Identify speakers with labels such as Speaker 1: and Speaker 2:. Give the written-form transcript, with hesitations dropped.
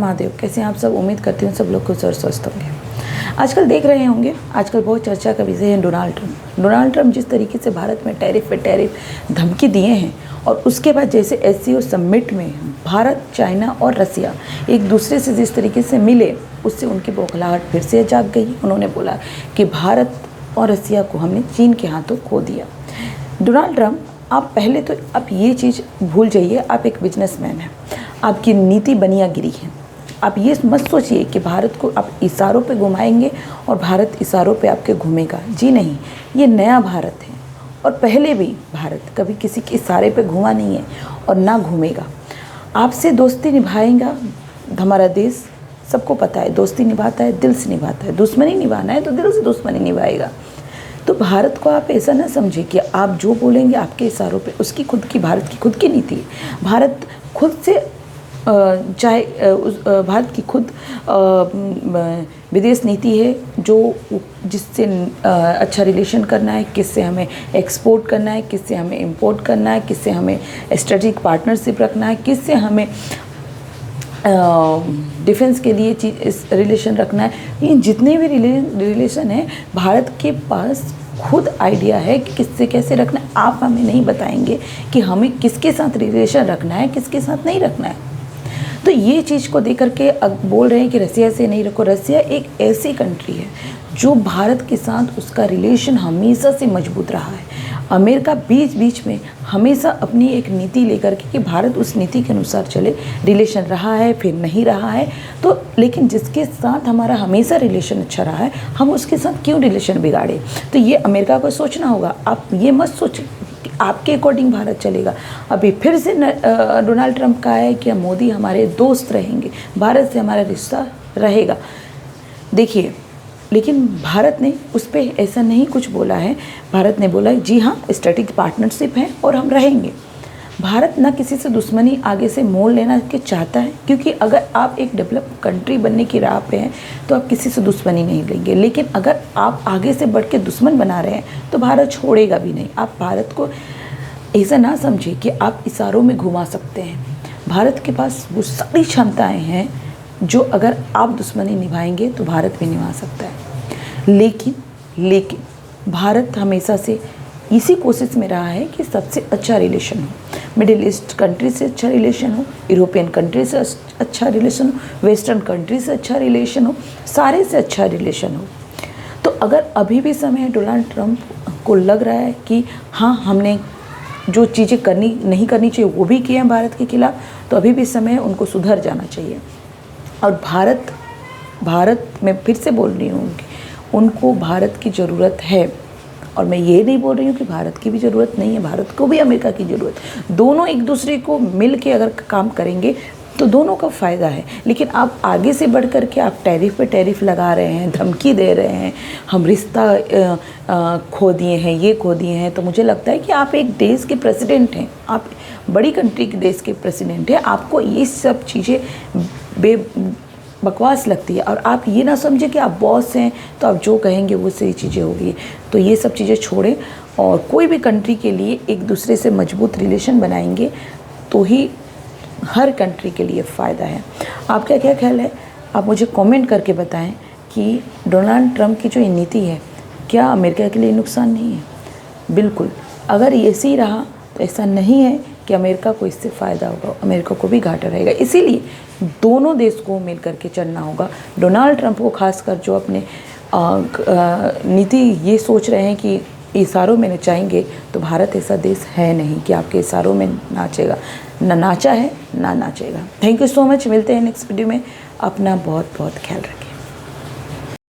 Speaker 1: महादेव, कैसे हैं आप सब। उम्मीद करती हूँ सब लोग खुश और स्वस्थ होंगे। आजकल देख रहे होंगे, आजकल बहुत चर्चा का विषय है डोनाल्ड ट्रंप। डोनाल्ड ट्रंप जिस तरीके से भारत में टैरिफ पे टैरिफ धमकी दिए हैं, और उसके बाद जैसे एससीओ समिट में भारत, चाइना और रसिया एक दूसरे से जिस तरीके से मिले, उससे उनकी बौखलाहट फिर से जाग गई। उन्होंने बोला कि भारत और रसिया को हमने चीन के हाथों खो दिया। डोनाल्ड ट्रंप, आप पहले तो आप ये चीज़ भूल जाइए, आप एक बिजनेसमैन हैं, आपकी नीति बनियागिरी है। आप ये मत सोचिए कि भारत को आप इशारों पे घुमाएंगे और भारत इशारों पे आपके घूमेगा। जी नहीं, ये नया भारत है, और पहले भी भारत कभी किसी के इशारे पे घुमा नहीं है और ना घूमेगा। आपसे दोस्ती निभाएगा हमारा देश, सबको पता है। दोस्ती निभाता है दिल से निभाता है, दुश्मनी निभाना है तो दिल से दुश्मनी निभाएगा। तो भारत को आप ऐसा ना समझे कि आप जो बोलेंगे आपके इशारों पे, उसकी खुद की, भारत की खुद की नीति है। भारत खुद से चाहे भारत की खुद विदेश नीति है, जो जिससे अच्छा रिलेशन करना है, किससे हमें एक्सपोर्ट करना है, किससे हमें इंपोर्ट करना है, किससे हमें स्ट्रेटेजिक पार्टनरशिप रखना है, किससे हमें डिफेंस के लिए रिलेशन रखना है। ये जितने भी रिलेशन है, भारत के पास खुद आइडिया है कि किससे कैसे रखना है। आप हमें नहीं बताएंगे कि हमें किसके साथ रिलेशन रखना है, किसके साथ नहीं रखना है। तो ये चीज़ को देख करके अब बोल रहे हैं कि रसिया से नहीं रखो। रसिया एक ऐसी कंट्री है जो भारत के साथ उसका रिलेशन हमेशा से मजबूत रहा है। अमेरिका बीच बीच में हमेशा अपनी एक नीति लेकर के कि भारत उस नीति के अनुसार चले, रिलेशन रहा है फिर नहीं रहा है। तो लेकिन जिसके साथ हमारा हमेशा रिलेशन अच्छा रहा है, हम उसके साथ क्यों रिलेशन बिगाड़े। तो ये अमेरिका को सोचना होगा। आप ये मत सोचें कि आपके अकॉर्डिंग भारत चलेगा। अभी फिर से डोनाल्ड ट्रंप का है कि मोदी हमारे दोस्त रहेंगे, भारत से हमारा रिश्ता रहेगा। देखिए, लेकिन भारत ने उस पर ऐसा नहीं कुछ बोला है। भारत ने बोला जी हाँ, स्ट्रेटेजिक पार्टनरशिप है और हम रहेंगे। भारत ना किसी से दुश्मनी आगे से मोल लेना के चाहता है, क्योंकि अगर आप एक डेवलप कंट्री बनने की राह पे हैं तो आप किसी से दुश्मनी नहीं लेंगे। लेकिन अगर आप आगे से बढ़ के दुश्मन बना रहे हैं तो भारत छोड़ेगा भी नहीं। आप भारत को ऐसा ना समझिए कि आप इशारों में घुमा सकते हैं। भारत के पास वो सारी क्षमताएँ हैं जो अगर आप दुश्मनी निभाएंगे तो भारत भी निभा सकता है। लेकिन भारत हमेशा से इसी कोशिश में रहा है कि सबसे अच्छा रिलेशन हो, मिडिल ईस्ट कंट्री से अच्छा रिलेशन हो, यूरोपियन कंट्री से अच्छा रिलेशन हो, वेस्टर्न कंट्री से अच्छा रिलेशन हो, सारे से अच्छा रिलेशन हो। तो अगर अभी भी समय डोनाल्ड ट्रंप को लग रहा है कि हाँ, हमने जो चीज़ें नहीं करनी चाहिए वो भी किए हैं भारत के खिलाफ, तो अभी भी समय है उनको सुधर जाना चाहिए। और भारत में फिर से बोल रही हूँ कि उनको भारत की ज़रूरत है, और मैं ये नहीं बोल रही हूँ कि भारत की भी ज़रूरत नहीं है, भारत को भी अमेरिका की ज़रूरत है। दोनों एक दूसरे को मिल के अगर काम करेंगे तो दोनों का फ़ायदा है। लेकिन आप आगे से बढ़ कर के आप टैरिफ पे टैरिफ लगा रहे हैं, धमकी दे रहे हैं, हम रिश्ता खो दिए हैं, ये खो दिए हैं। तो मुझे लगता है कि आप एक देश के प्रेसिडेंट हैं, आप बड़ी कंट्री के देश के प्रेसिडेंट हैं, आपको ये सब चीज़ें बकवास लगती है। और आप ये ना समझे कि आप बॉस हैं तो आप जो कहेंगे वो सही चीज़ें होगी। तो ये सब चीज़ें छोड़ें, और कोई भी कंट्री के लिए एक दूसरे से मजबूत रिलेशन बनाएंगे तो ही हर कंट्री के लिए फ़ायदा है। आपका क्या ख्याल है, आप मुझे कमेंट करके बताएं कि डोनाल्ड ट्रंप की जो ये नीति है, क्या अमेरिका के लिए नुकसान नहीं है। बिल्कुल, अगर ऐसे ही रहा तो ऐसा नहीं है कि अमेरिका को इससे फ़ायदा होगा, अमेरिका को भी घाटा रहेगा। इसीलिए दोनों देश को मिल करके चलना होगा। डोनाल्ड ट्रंप को खासकर जो अपने नीति ये सोच रहे हैं कि इशारों में नचाएंगे, तो भारत ऐसा देश है नहीं कि आपके इशारों में नाचेगा। ना नाचा है ना नाचेगा। Thank you so much. मिलते हैं नेक्स्ट वीडियो में। अपना बहुत बहुत ख्याल रखें।